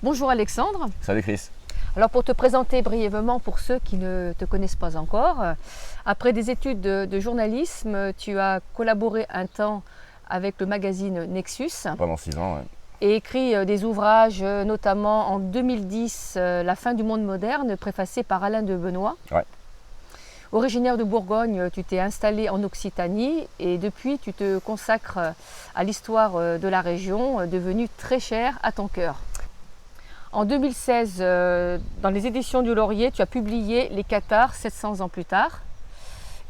Bonjour Alexandre. Salut Chris. Alors pour te présenter brièvement pour ceux qui ne te connaissent pas encore, après des études de journalisme, tu as collaboré un temps avec le magazine Nexus Pendant 6 ans, ouais. et écrit des ouvrages, notamment en 2010, La fin du monde moderne, préfacé par Alain de Benoît. Ouais. Originaire de Bourgogne, tu t'es installé en Occitanie et depuis tu te consacres à l'histoire de la région, devenue très chère à ton cœur. En 2016, dans les éditions du Laurier, tu as publié Les Cathares 700 ans plus tard.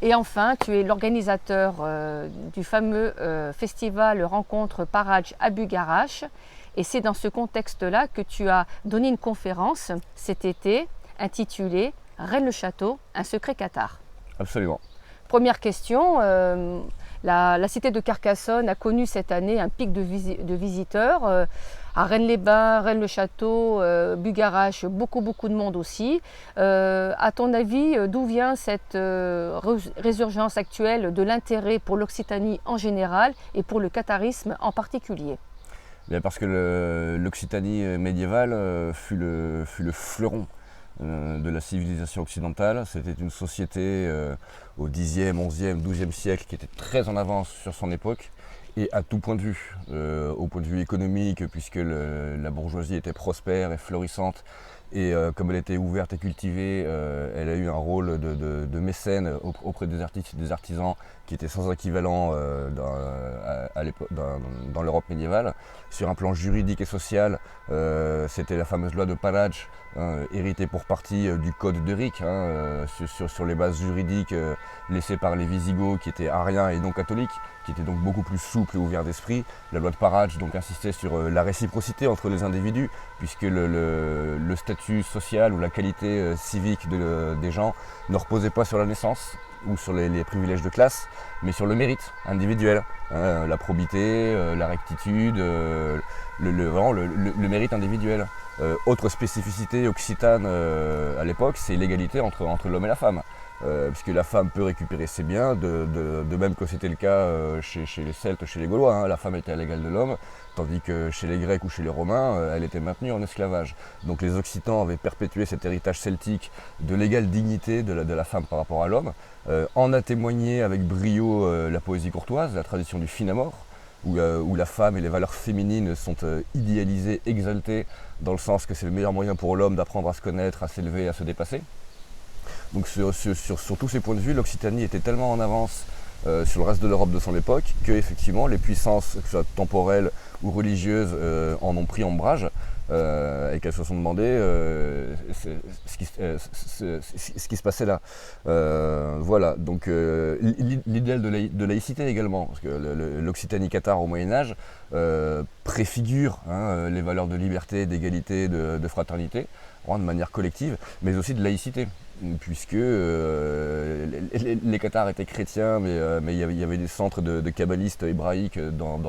Et enfin, tu es l'organisateur du fameux festival Rencontre Paradj à Bugarache. Et c'est dans ce contexte-là que tu as donné une conférence cet été intitulée Rennes-le-Château, un secret cathare. Absolument. Première question, la cité de Carcassonne a connu cette année un pic de visiteurs. À Rennes-les-Bains, Rennes-le-Château, Bugarache, beaucoup de monde aussi. À ton avis, d'où vient cette résurgence actuelle de l'intérêt pour l'Occitanie en général et pour le catharisme en particulier? Bien parce que l'Occitanie médiévale fut le fleuron de la civilisation occidentale. C'était une société au Xe, XIe, XIIe siècle qui était très en avance sur son époque et à tout point de vue, au point de vue économique, puisque la bourgeoisie était prospère et florissante. Et comme elle était ouverte et cultivée, elle a eu un rôle de mécène auprès des artisans qui étaient sans équivalent dans l'Europe médiévale. Sur un plan juridique et social, c'était la fameuse loi de Paradj, héritée pour partie du code de Ric, sur les bases juridiques laissées par les Wisigoths qui étaient ariens et non catholiques, qui étaient donc beaucoup plus souples et ouverts d'esprit. La loi de Paradj donc insistait sur la réciprocité entre les individus, puisque le statut social ou la qualité civique des gens ne reposait pas sur la naissance ou sur les privilèges de classe, mais sur le mérite individuel, la probité, la rectitude, le mérite individuel. Autre spécificité occitane à l'époque, c'est l'égalité entre l'homme et la femme. Puisque la femme peut récupérer ses biens, de même que c'était le cas chez les Celtes, chez les Gaulois, la femme était à l'égal de l'homme, tandis que chez les Grecs ou chez les Romains, elle était maintenue en esclavage. Donc les Occitans avaient perpétué cet héritage celtique de l'égale dignité de la femme par rapport à l'homme, en a témoigné avec brio la poésie courtoise, la tradition du fin amour, où la femme et les valeurs féminines sont idéalisées, exaltées, dans le sens que c'est le meilleur moyen pour l'homme d'apprendre à se connaître, à s'élever, à se dépasser. Donc sur tous ces points de vue, l'Occitanie était tellement en avance sur le reste de l'Europe de son époque que effectivement les puissances, que ce soit temporelles ou religieuses, en ont pris ombrage et qu'elles se sont demandé ce qui se passait là. Voilà, donc l'idéal de laïcité également, parce que l'Occitanie cathare au Moyen-Âge préfigure les valeurs de liberté, d'égalité, de fraternité, de manière collective, mais aussi de laïcité. Puisque les Cathares étaient chrétiens, mais il y avait des centres de kabbalistes hébraïques dans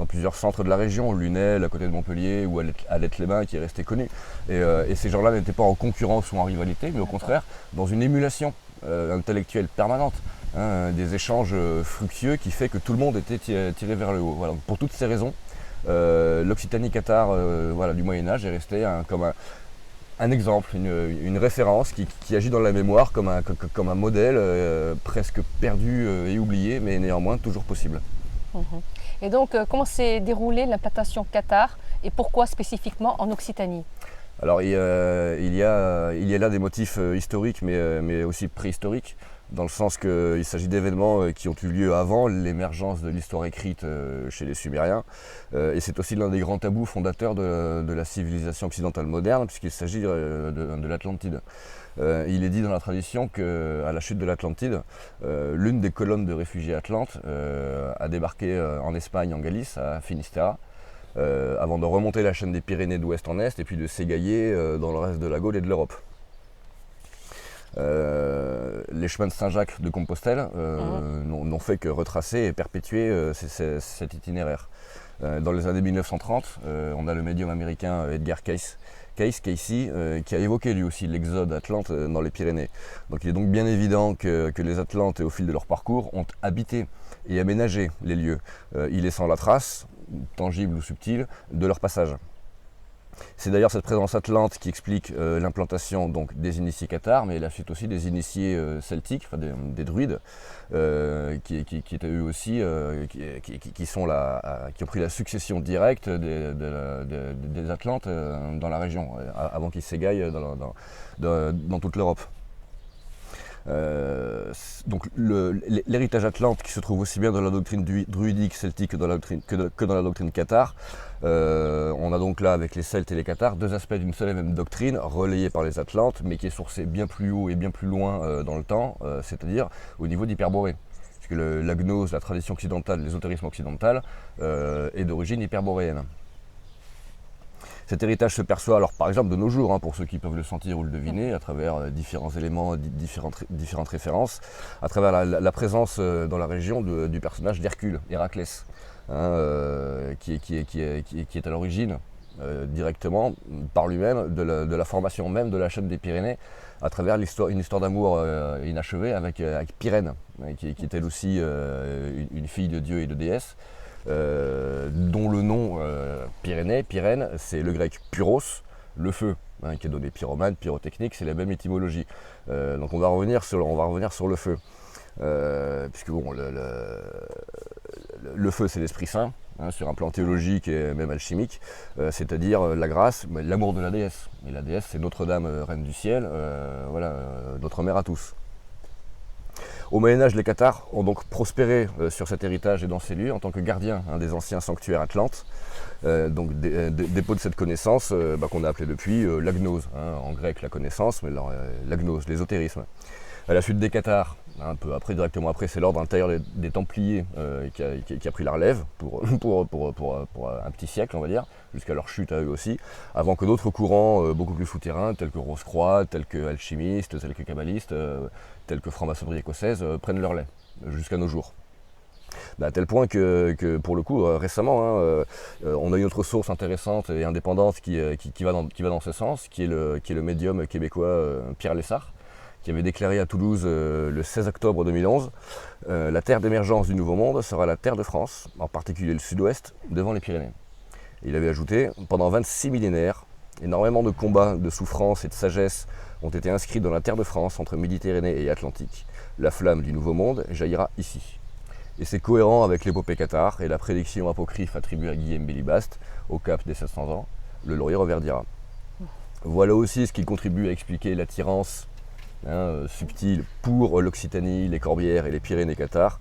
plusieurs centres de la région, Lunel, à côté de Montpellier, ou à Leth-les-Bains, qui est resté connu. Et ces gens-là n'étaient pas en concurrence ou en rivalité, mais au contraire, dans une émulation intellectuelle permanente, des échanges fructueux qui fait que tout le monde était tiré vers le haut. Voilà. Pour toutes ces raisons, l'Occitanie cathare du Moyen-Âge est restée comme un exemple, une référence qui agit dans la mémoire comme un modèle presque perdu et oublié, mais néanmoins toujours possible. Et donc, comment s'est déroulée l'implantation cathare et pourquoi spécifiquement en Occitanie? Alors il y a là des motifs historiques mais aussi préhistoriques, dans le sens qu'il s'agit d'événements qui ont eu lieu avant l'émergence de l'histoire écrite chez les Sumériens. Et c'est aussi l'un des grands tabous fondateurs de la civilisation occidentale moderne, puisqu'il s'agit de l'Atlantide. Il est dit dans la tradition qu'à la chute de l'Atlantide, l'une des colonnes de réfugiés atlantes a débarqué en Espagne, en Galice, à Finistère, avant de remonter la chaîne des Pyrénées d'ouest en est et puis de s'égailler dans le reste de la Gaule et de l'Europe. Les chemins de Saint-Jacques de Compostelle n'ont fait que retracer et perpétuer cet itinéraire. Dans les années 1930, on a le médium américain Edgar Cayce qui a évoqué lui aussi l'exode atlante dans les Pyrénées. Donc il est donc bien évident que les Atlantes, au fil de leur parcours, ont habité et aménagé les lieux, y laissant la trace, tangible ou subtile, de leur passage. C'est d'ailleurs cette présence atlante qui explique l'implantation donc, des initiés cathares, mais la suite aussi des initiés celtiques, enfin des druides, qui étaient eux aussi, qui ont pris la succession directe des Atlantes dans la région, avant qu'ils s'égaillent dans toute l'Europe. Donc l'héritage atlante qui se trouve aussi bien dans la doctrine druidique celtique que dans la doctrine cathare. On a donc là avec les Celtes et les Cathares deux aspects d'une seule et même doctrine relayée par les Atlantes mais qui est sourcée bien plus haut et bien plus loin dans le temps, c'est-à-dire au niveau d'Hyperborée. Puisque la gnose, la tradition occidentale, l'ésotérisme occidental est d'origine hyperboréenne. Cet héritage se perçoit alors par exemple de nos jours, pour ceux qui peuvent le sentir ou le deviner, à travers différents éléments, différentes références, à travers la présence dans la région du personnage d'Hercule, Héraclès, qui est à l'origine directement par lui-même de la formation même de la chaîne des Pyrénées, à travers une histoire d'amour inachevée avec Pyrène, qui est elle aussi une fille de dieu et de déesse. Dont le nom Pyrène, c'est le grec Puros, le feu, qui est donné pyromane, pyrotechnique, c'est la même étymologie. Donc on va revenir sur le feu, puisque bon, le feu c'est l'Esprit Saint, sur un plan théologique et même alchimique, c'est-à-dire la grâce, l'amour de la déesse. Et la déesse c'est Notre-Dame, reine du ciel, notre mère à tous. Au Moyen-Âge, les Cathares ont donc prospéré sur cet héritage et dans ces lieux en tant que gardiens des anciens sanctuaires atlantes, donc dépôt de cette connaissance qu'on a appelé depuis la gnose, en grec la connaissance, mais la gnose, l'ésotérisme. À la suite des Cathares, directement après, c'est l'ordre intérieur des Templiers qui a pris la relève pour un petit siècle, on va dire, jusqu'à leur chute à eux aussi, avant que d'autres courants beaucoup plus souterrains, tels que Rose-Croix, tels que alchimistes, tels que kabbalistes, tels que franc-maçonnerie écossaise, prennent leur lait, jusqu'à nos jours. À tel point que pour le coup, récemment, on a une autre source intéressante et indépendante qui va dans ce sens, qui est le médium québécois Pierre Lessard, qui avait déclaré à Toulouse le 16 octobre 2011 « La terre d'émergence du Nouveau Monde sera la terre de France, en particulier le sud-ouest, devant les Pyrénées ». Il avait ajouté « Pendant 26 millénaires, énormément de combats, de souffrances et de sagesse ont été inscrits dans la terre de France entre Méditerranée et Atlantique. La flamme du Nouveau Monde jaillira ici. » Et c'est cohérent avec l'épopée cathare et la prédiction apocryphe attribuée à Guillaume Bélibast, au cap des 700 ans, le laurier reverdira. Voilà aussi ce qui contribue à expliquer l'attirance subtil pour l'Occitanie, les Corbières et les Pyrénées cathares.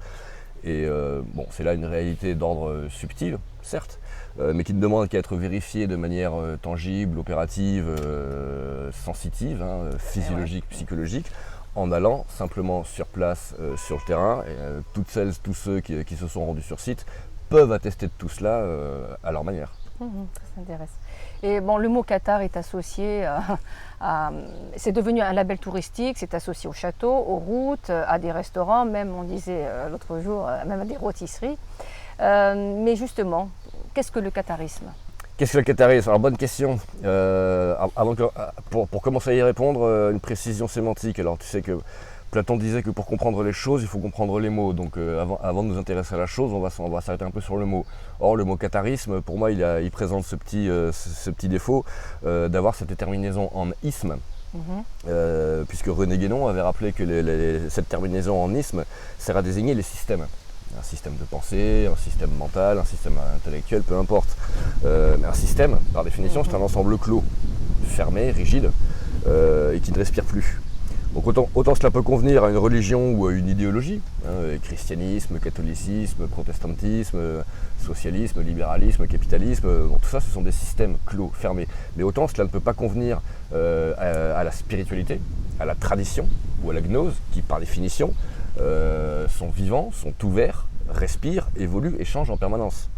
Et c'est là une réalité d'ordre subtil, certes, mais qui ne demande qu'à être vérifiée de manière tangible, opérative, sensitive, physiologique, psychologique, en allant simplement sur place, sur le terrain. Et, toutes celles, tous ceux qui se sont rendus sur site peuvent attester de tout cela à leur manière. Ça intéresse. Et bon, le mot cathare est associé c'est devenu un label touristique, c'est associé au château, aux routes, à des restaurants, même on disait l'autre jour, même à des rôtisseries. Mais justement, qu'est-ce que le catharisme ? Qu'est-ce que le catharisme ? Alors bonne question. Pour commencer à y répondre, une précision sémantique. Alors tu sais que Platon disait que pour comprendre les choses, il faut comprendre les mots. Donc avant de nous intéresser à la chose, on va s'arrêter un peu sur le mot. Or, le mot catharisme, pour moi, il présente ce petit défaut d'avoir cette terminaison en isme. Puisque René Guénon avait rappelé que cette terminaison en isme sert à désigner les systèmes. Un système de pensée, un système mental, un système intellectuel, peu importe. Mais un système, par définition, c'est un ensemble clos, fermé, rigide, et qui ne respire plus. Donc autant cela peut convenir à une religion ou à une idéologie, christianisme, catholicisme, protestantisme, socialisme, libéralisme, capitalisme, tout ça ce sont des systèmes clos, fermés. Mais autant cela ne peut pas convenir à la spiritualité, à la tradition ou à la gnose, qui par définition sont vivants, sont ouverts, respirent, évoluent et changent en permanence.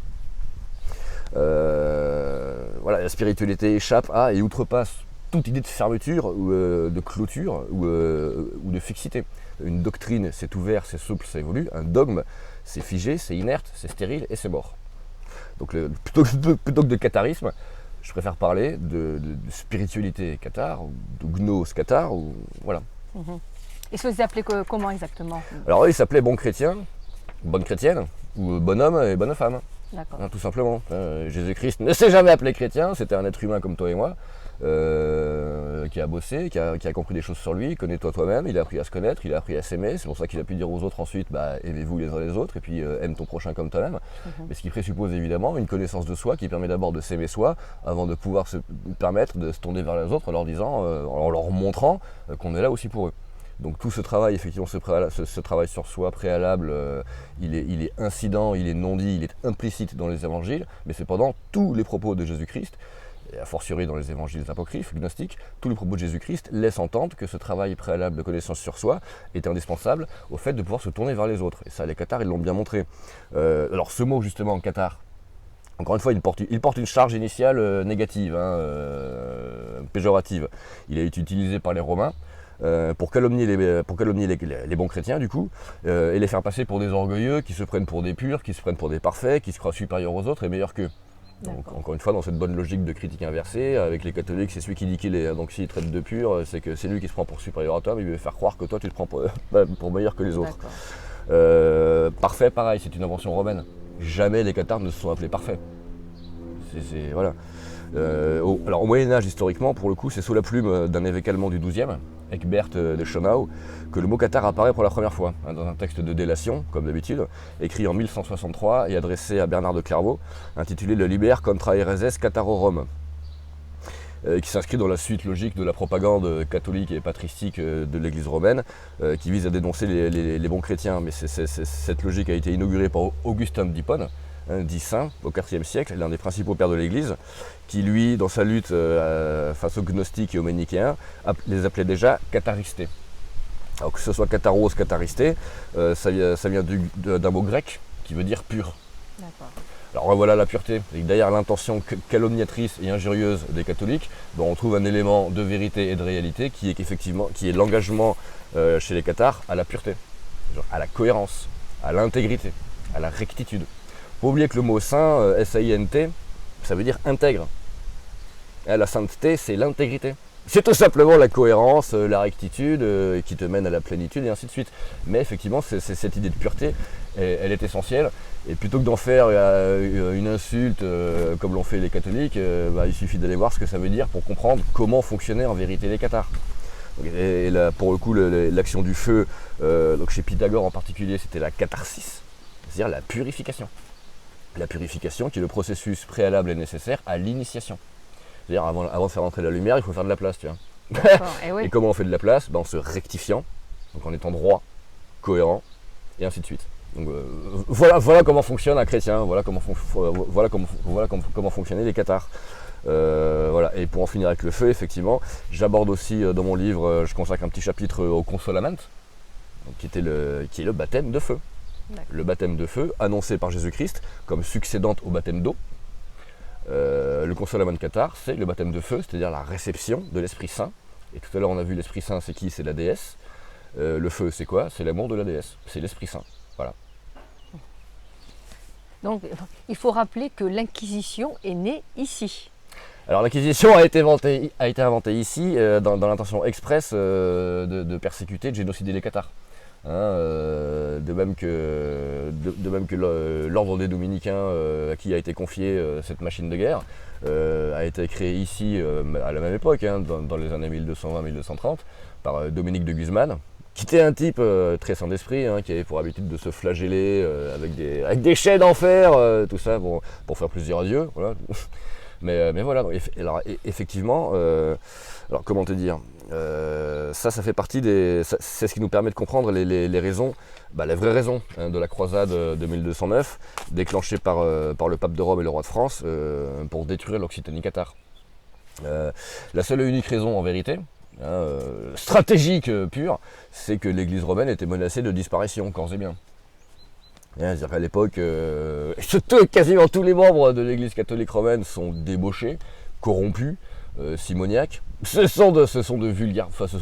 La spiritualité échappe à et outrepasse toute idée de fermeture ou de clôture ou de fixité. Une doctrine, c'est ouvert, c'est souple, ça évolue. Un dogme, c'est figé, c'est inerte, c'est stérile et c'est mort. Donc plutôt que de catharisme, je préfère parler de spiritualité cathare, ou de gnose cathare, ou voilà. Et ça s'appelait comment exactement ? Alors il s'appelait bon chrétien, bonne chrétienne, ou bonhomme et bonne femme. D'accord. tout simplement. Jésus-Christ ne s'est jamais appelé chrétien, c'était un être humain comme toi et moi, qui a bossé, qui a compris des choses sur lui, connais-toi toi-même, il a appris à se connaître, il a appris à s'aimer, c'est pour ça qu'il a pu dire aux autres ensuite, aimez-vous les uns les autres, et puis aime ton prochain comme toi-même. Mais ce qui présuppose évidemment une connaissance de soi qui permet d'abord de s'aimer soi, avant de pouvoir se permettre de se tourner vers les autres en leur disant, en leur montrant qu'on est là aussi pour eux. Donc tout ce travail, effectivement, ce travail sur soi préalable, il est incident, il est non dit, il est implicite dans les évangiles, mais cependant tous les propos de Jésus-Christ, et a fortiori dans les évangiles apocryphes, gnostiques, tous les propos de Jésus-Christ laissent entendre que ce travail préalable de connaissance sur soi est indispensable au fait de pouvoir se tourner vers les autres. Et ça, les cathares, ils l'ont bien montré. Alors ce mot justement, cathare, encore une fois, il porte une charge initiale négative, péjorative. Il a été utilisé par les Romains, pour calomnier les bons chrétiens du coup, et les faire passer pour des orgueilleux qui se prennent pour des purs, qui se prennent pour des parfaits, qui se croient supérieurs aux autres et meilleurs qu'eux. Donc encore une fois dans cette bonne logique de critique inversée, avec les catholiques c'est celui qui dit qu'il est, donc s'il traite de pur, c'est que c'est lui qui se prend pour supérieur à toi, mais il veut faire croire que toi tu te prends pour meilleur que les autres. Parfait pareil, c'est une invention romaine. Jamais les cathares ne se sont appelés parfaits. Voilà. Alors au Moyen-Âge, historiquement, pour le coup, c'est sous la plume d'un évêque allemand du XIIe, Ecbert de Schönau, que le mot cathare apparaît pour la première fois, dans un texte de délation, comme d'habitude, écrit en 1163 et adressé à Bernard de Clairvaux, intitulé Le Liber contra hereses Catharorum, qui s'inscrit dans la suite logique de la propagande catholique et patristique de l'Église romaine, qui vise à dénoncer les bons chrétiens. Mais cette logique a été inaugurée par Augustin d'Hippone, dit saint au IVe siècle, l'un des principaux pères de l'Église, qui lui, dans sa lutte face aux gnostiques et aux manichéens, les appelait déjà catharistés. Alors que ce soit catharos, catharisté, ça vient d'un mot grec qui veut dire pur. Alors voilà la pureté. Et derrière l'intention calomniatrice et injurieuse des catholiques, on trouve un élément de vérité et de réalité qui est l'engagement chez les cathares à la pureté, à la cohérence, à l'intégrité, à la rectitude. Faut oublier que le mot saint, S-A-I-N-T, ça veut dire intègre. Et la sainteté, c'est l'intégrité. C'est tout simplement la cohérence, la rectitude qui te mène à la plénitude et ainsi de suite. Mais effectivement, c'est cette idée de pureté, elle est essentielle. Et plutôt que d'en faire une insulte comme l'ont fait les catholiques, il suffit d'aller voir ce que ça veut dire pour comprendre comment fonctionnaient en vérité les cathares. Et là, pour le coup, l'action du feu, donc chez Pythagore en particulier, c'était la catharsis, c'est-à-dire la purification. La purification qui est le processus préalable et nécessaire à l'initiation. C'est-à-dire avant de faire entrer la lumière, il faut faire de la place, tu vois. Et comment on fait de la place? En se rectifiant, donc en étant droit, cohérent, et ainsi de suite. Donc voilà comment fonctionne un chrétien, voilà comment fonctionnaient les cathares. Voilà. Et pour en finir avec le feu, effectivement, j'aborde aussi dans mon livre, je consacre un petit chapitre au consolament, qui est le baptême de feu. Le baptême de feu, annoncé par Jésus-Christ comme succédant au baptême d'eau. Le consolament cathare, c'est le baptême de feu, c'est-à-dire la réception de l'Esprit Saint. Et tout à l'heure, on a vu l'Esprit Saint, c'est qui? C'est la déesse. Le feu, c'est quoi? C'est l'amour de la déesse, c'est l'Esprit Saint. Voilà. Donc, il faut rappeler que l'Inquisition est née ici. Alors l'Inquisition a été inventée ici dans l'intention expresse de persécuter, de génocider les cathares. De même que l'ordre des Dominicains à qui a été confiée cette machine de guerre a été créé ici à la même époque, dans les années 1220-1230 par Dominique de Guzman, qui était un type très saint d'esprit, qui avait pour habitude de se flageller avec des chaînes d'enfer, tout ça pour faire plaisir à Dieu. Voilà. Mais voilà, alors, effectivement, alors comment te dire, ça fait partie c'est ce qui nous permet de comprendre les raisons, les vraies raisons de la croisade de 1209, déclenchée par le pape de Rome et le roi de France pour détruire l'Occitanie cathare. La seule et unique raison en vérité, stratégique pure, c'est que l'église romaine était menacée de disparition, corps et biens. C'est-à-dire qu'à l'époque, quasiment tous les membres de l'église catholique romaine sont débauchés, corrompus, simoniaques. Ce sont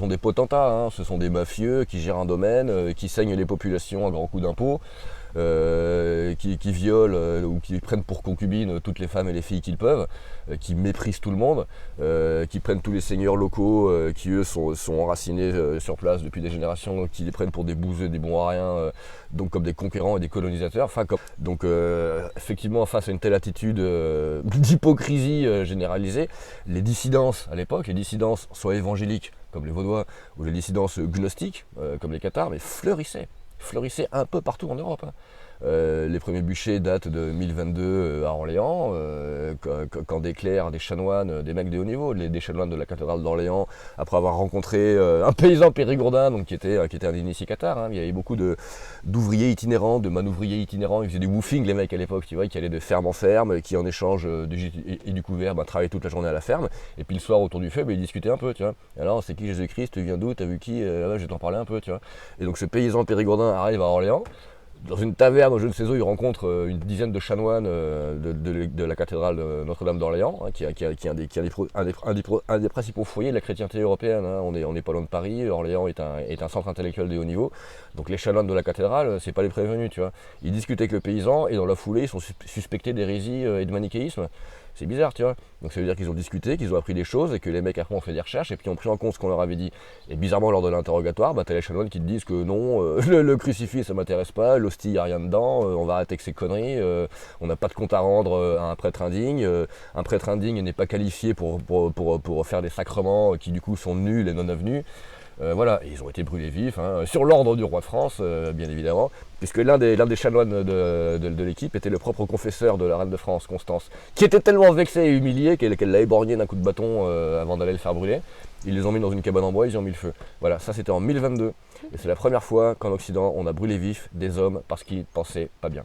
des potentats, ce sont des mafieux qui gèrent un domaine, qui saignent les populations à grands coups d'impôts, qui violent ou qui prennent pour concubines toutes les femmes et les filles qu'ils peuvent, qui méprisent tout le monde, qui prennent tous les seigneurs locaux qui eux sont enracinés sur place depuis des générations, qui les prennent pour des bouseux, des bons à rien, donc comme des conquérants et des colonisateurs. Donc effectivement, face à une telle attitude d'hypocrisie généralisée, les dissidences à l'époque, les dissidences soit évangéliques comme les Vaudois, ou les dissidences gnostiques comme les Cathares, mais fleurissaient un peu partout en Europe. Les premiers bûchers datent de 1022 à Orléans, quand des clercs, des chanoines, des mecs de haut niveau, des chanoines de la cathédrale d'Orléans, après avoir rencontré un paysan périgourdin, donc qui était un initié cathare. Il y avait beaucoup d'ouvriers itinérants, de manouvriers itinérants, ils faisaient du woofing les mecs à l'époque, tu vois, qui allaient de ferme en ferme, qui en échange du couvert travaillaient toute la journée à la ferme, et puis le soir autour du feu, ils discutaient un peu, tu vois. Alors c'est qui Jésus-Christ, tu viens d'où, t'as vu qui, je vais t'en parler un peu, tu vois. Et donc ce paysan périgourdin arrive à Orléans. Dans une taverne au je ne sais où, il rencontre une dizaine de chanoines de la cathédrale de Notre-Dame d'Orléans, qui est un des principaux foyers de la chrétienté européenne. On est pas loin de Paris, Orléans est un centre intellectuel de haut niveau. Donc les chanoines de la cathédrale, c'est pas les prévenus, tu vois. Ils discutent avec le paysan et dans la foulée, ils sont suspectés d'hérésie et de manichéisme. C'est bizarre, tu vois. Donc ça veut dire qu'ils ont discuté, qu'ils ont appris des choses et que les mecs après ont fait des recherches et puis ont pris en compte ce qu'on leur avait dit. Et bizarrement, lors de l'interrogatoire, t'as les chanoines qui te disent que non, le crucifix ça m'intéresse pas, l'hostie y a rien dedans, on va arrêter avec ces conneries, on n'a pas de compte à rendre à un prêtre indigne. Un prêtre indigne n'est pas qualifié pour faire des sacrements qui du coup sont nuls et non avenus. Voilà, et ils ont été brûlés vifs, sur l'ordre du roi de France, bien évidemment, puisque l'un des chanoines de l'équipe était le propre confesseur de la reine de France, Constance, qui était tellement vexée et humiliée qu'elle l'a éborgné d'un coup de bâton avant d'aller le faire brûler. Ils les ont mis dans une cabane en bois, ils y ont mis le feu. Voilà, ça c'était en 1022, et c'est la première fois qu'en Occident on a brûlé vifs des hommes parce qu'ils pensaient pas bien.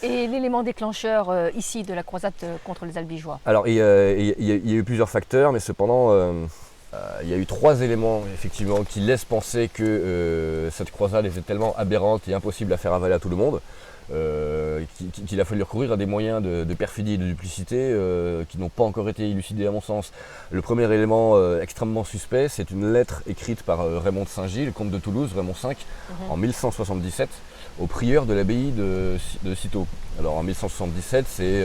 Et l'élément déclencheur ici de la croisade contre les Albigeois? Alors il y a eu plusieurs facteurs, mais cependant... il y a eu 3 éléments effectivement qui laissent penser que cette croisade était tellement aberrante et impossible à faire avaler à tout le monde qu'il a fallu recourir à des moyens de perfidie et de duplicité qui n'ont pas encore été élucidés à mon sens. Le premier élément extrêmement suspect, c'est une lettre écrite par Raymond de Saint-Gilles, comte de Toulouse, Raymond V, en 1177, au prieur de l'abbaye de Cîteaux. Alors en 1177, c'est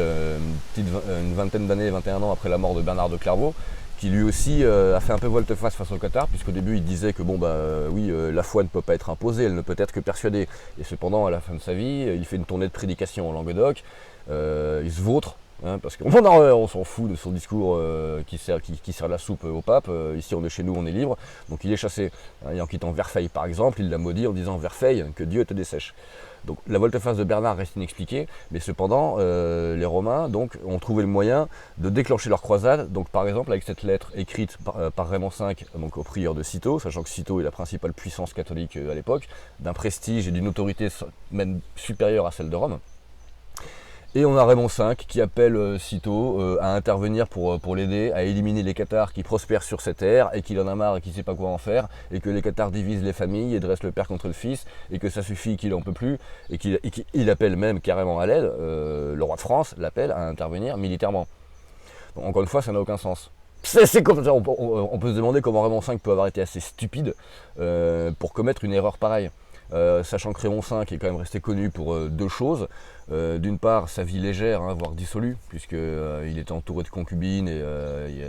une vingtaine d'années, 21 ans après la mort de Bernard de Clairvaux, qui lui aussi a fait un peu volte-face face au Cathare, puisqu'au début il disait que la foi ne peut pas être imposée, elle ne peut être que persuadée. Et cependant, à la fin de sa vie, il fait une tournée de prédication en Languedoc, il se vautre, parce qu'on s'en fout de son discours qui sert de la soupe au pape. Ici on est chez nous, on est libre, donc il est chassé. Et en quittant Verfeil par exemple, il l'a maudit en disant « Verfeil, que Dieu te dessèche ». Donc la volte-face de Bernard reste inexpliquée, mais cependant les Romains ont trouvé le moyen de déclencher leur croisade, donc par exemple avec cette lettre écrite par Raymond V donc, au prieur de Cîteaux, sachant que Cîteaux est la principale puissance catholique à l'époque, d'un prestige et d'une autorité même supérieure à celle de Rome. Et on a Raymond V qui appelle Cîteaux à intervenir pour l'aider à éliminer les Cathares qui prospèrent sur cette terre et qu'il en a marre et qu'il ne sait pas quoi en faire, et que les Cathares divisent les familles et dressent le père contre le fils, et que ça suffit, qu'il n'en peut plus, et qu'il appelle même carrément à l'aide. Le roi de France l'appelle à intervenir militairement. Donc, encore une fois, ça n'a aucun sens. C'est comme ça, on peut se demander comment Raymond V peut avoir été assez stupide pour commettre une erreur pareille. Sachant que Raymond V est quand même resté connu pour 2 choses. D'une part, sa vie légère, voire dissolue, puisqu'il était entouré de concubines et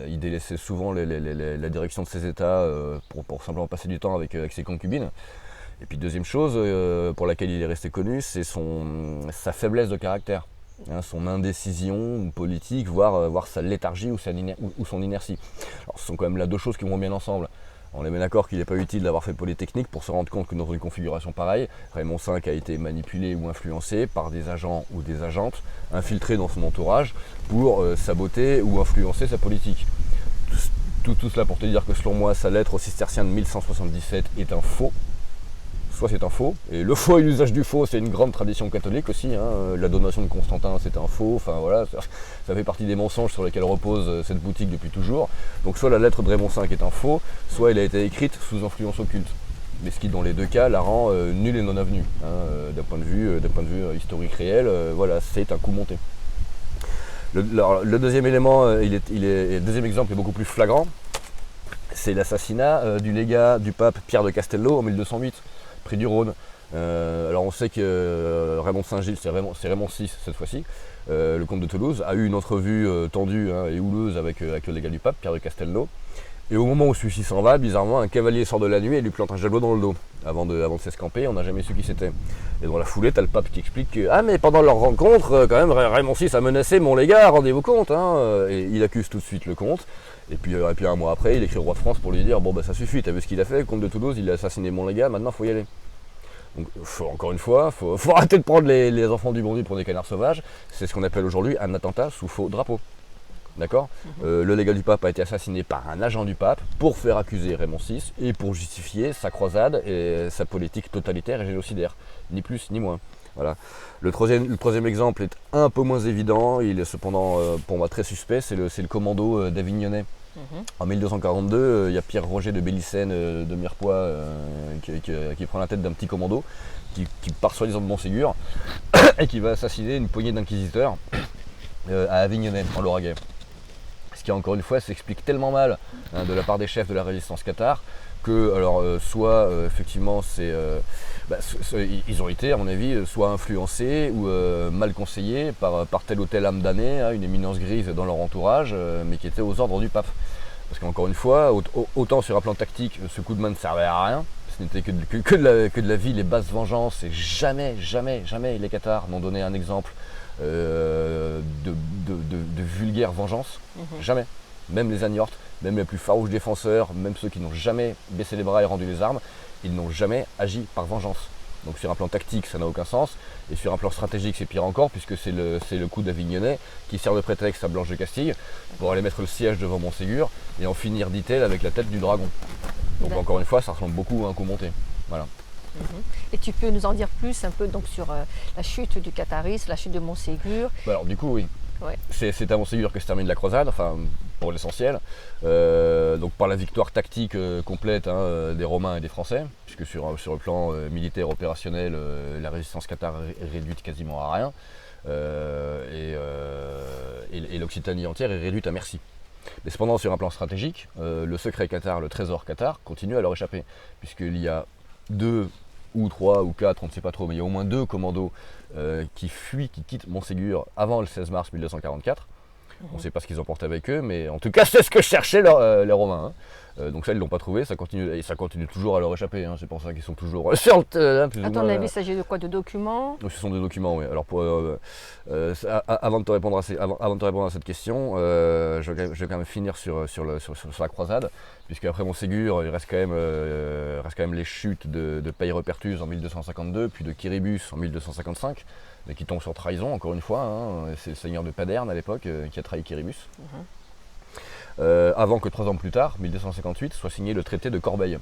il délaissait souvent la direction de ses États pour simplement passer du temps avec ses concubines. Et puis deuxième chose pour laquelle il est resté connu, c'est sa faiblesse de caractère, son indécision politique, voire sa léthargie ou son inertie. Alors, ce sont quand même là 2 choses qui vont bien ensemble. On est bien d'accord qu'il n'est pas utile d'avoir fait Polytechnique pour se rendre compte que dans une configuration pareille, Raymond V a été manipulé ou influencé par des agents ou des agentes infiltrés dans son entourage pour saboter ou influencer sa politique. Tout cela pour te dire que selon moi, sa lettre aux cisterciens de 1177 est un faux. Soit c'est un faux, et le faux et l'usage du faux, c'est une grande tradition catholique aussi, la donation de Constantin c'est un faux, enfin voilà, ça fait partie des mensonges sur lesquels repose cette boutique depuis toujours. Donc soit la lettre de Raymond V est un faux, soit elle a été écrite sous influence occulte. Mais ce qui dans les 2 cas la rend nulle et non avenue, d'un point de vue historique réel, voilà, c'est un coup monté. Le deuxième élément, le deuxième exemple est beaucoup plus flagrant, c'est l'assassinat du légat du pape Pierre de Castello en 1208. Près du Rhône. Alors on sait que Raymond de Saint-Gilles, c'est Raymond VI cette fois-ci, le comte de Toulouse, a eu une entrevue tendue et houleuse avec le légat du pape, Pierre de Castelnau. Et au moment où celui-ci s'en va, bizarrement, un cavalier sort de la nuit et lui plante un javelot dans le dos. Avant de s'escamper, on n'a jamais su qui c'était. Et dans la foulée, t'as le pape qui explique que ah mais pendant leur rencontre, quand même, Raymond VI a menacé mon légat, rendez-vous compte. Et il accuse tout de suite le comte. Et puis un mois après, il écrit au roi de France pour lui dire bon bah ça suffit, t'as vu ce qu'il a fait, le comte de Toulouse, il a assassiné mon légat, maintenant faut y aller. Donc encore une fois, faut arrêter de prendre les enfants du bon Dieu pour des canards sauvages. C'est ce qu'on appelle aujourd'hui un attentat sous faux drapeau. D'accord. Le légat du pape a été assassiné par un agent du pape pour faire accuser Raymond VI et pour justifier sa croisade et sa politique totalitaire et génocidaire. Ni plus ni moins. Voilà. Le troisième exemple est un peu moins évident, il est cependant pour moi très suspect, c'est le commando d'Avignonnais. En 1242, il y a Pierre Roger de Bélicène de Mirepoix qui prend la tête d'un petit commando qui part soi-disant de Montségur et qui va assassiner une poignée d'inquisiteurs à Avignonnais, en Lauragais. Ce qui encore une fois s'explique tellement mal de la part des chefs de la résistance cathare que alors soit effectivement ils ont été à mon avis soit influencés ou mal conseillés par tel ou tel âme damnée, une éminence grise dans leur entourage, mais qui était aux ordres du pape. Parce qu'encore une fois, autant sur un plan tactique, ce coup de main ne servait à rien, ce n'était que de la vile et basse vengeance, et jamais les cathares n'ont donné un exemple de vulgaire vengeance, jamais. Même les Agnortes, même les plus farouches défenseurs, même ceux qui n'ont jamais baissé les bras et rendu les armes, ils n'ont jamais agi par vengeance. Donc sur un plan tactique, ça n'a aucun sens, et sur un plan stratégique, c'est pire encore, puisque c'est le coup d'Avignonnais qui sert de prétexte à Blanche de Castille pour aller mettre le siège devant Montségur et en finir, dit-elle, avec la tête du dragon. Donc encore une fois, ça ressemble beaucoup à un coup monté. Voilà. Et tu peux nous en dire plus un peu donc sur la chute du catharisme, la chute de Montségur? Alors du coup, oui. Ouais. C'est à Montségur que se termine la croisade, enfin pour l'essentiel, donc par la victoire tactique complète des Romains et des Français, puisque sur le plan militaire opérationnel, la résistance cathare est réduite quasiment à rien, et l'Occitanie entière est réduite à merci. Mais cependant, sur un plan stratégique, le secret cathare, le trésor cathare, continue à leur échapper, puisqu'il y a 2 ou 3 ou 4, on ne sait pas trop, mais il y a au moins 2 commandos qui fuient, qui quittent Montségur avant le 16 mars 1244. On ne sait pas ce qu'ils emportent avec eux, mais en tout cas, c'est ce que cherchaient les Romains. Donc ça, ils ne l'ont pas trouvé, ça continue toujours à leur échapper. C'est pour ça qu'ils sont toujours sur le terrain. À ton avis, il s'agit de quoi? De documents? Ce sont des documents, oui. Alors, avant de te répondre à cette question, je vais quand même finir sur la croisade, puisque après Montségur, il reste quand même les chutes de Peyrepertus en 1252, puis de Quiribus en 1255, mais qui tombe sur trahison, encore une fois. C'est le seigneur de Paderne à l'époque qui a trahi Quiribus. Avant que 3 ans plus tard, 1258, soit signé le traité de Corbeil,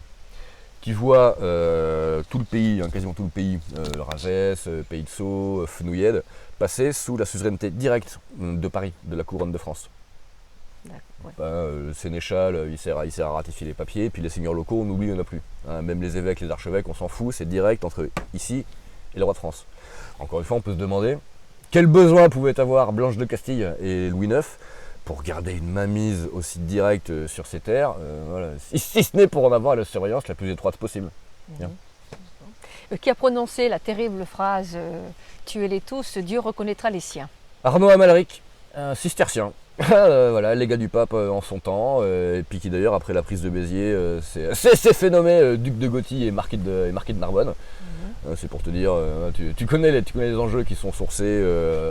qui voit tout le pays, quasiment tout le pays, le Razès, Pays de Sceaux, Fenouillèdes, passer sous la suzeraineté directe de Paris, de la couronne de France. Ouais. Le sénéchal, il sert à ratifier les papiers, puis les seigneurs locaux, on oublie, il n'y en a plus. Même les évêques, les archevêques, on s'en fout, c'est direct entre ici et le roi de France. Encore une fois, on peut se demander quel besoin pouvaient avoir Blanche de Castille et Louis IX pour garder une mainmise aussi directe sur ces terres, si ce n'est pour en avoir la surveillance la plus étroite possible. Qui a prononcé la terrible phrase « Tuez-les tous, Dieu reconnaîtra les siens ». Arnaud Amalric, un cistercien. Légat du pape en son temps, et puis qui d'ailleurs, après la prise de Béziers, s'est fait nommer duc de Gothie et marquis de Narbonne. C'est pour te dire, tu connais les enjeux qui sont sourcés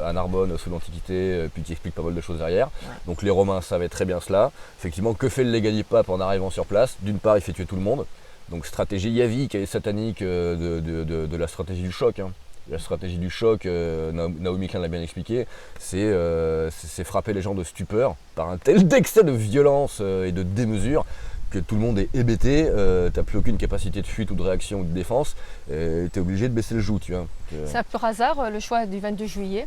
à Narbonne sous l'Antiquité, puis qui expliquent pas mal de choses derrière. Ouais. Donc les Romains savaient très bien cela. Effectivement, que fait le légat du pape en arrivant sur place? D'une part, il fait tuer tout le monde. Donc stratégie yavique et satanique de la stratégie du choc. La stratégie du choc, Naomi Klein l'a bien expliqué, c'est frapper les gens de stupeur par un tel excès de violence et de démesure que tout le monde est hébété, t'as plus aucune capacité de fuite ou de réaction ou de défense, t'es obligé de baisser le joug, tu vois. C'est un peu hasard le choix du 22 juillet?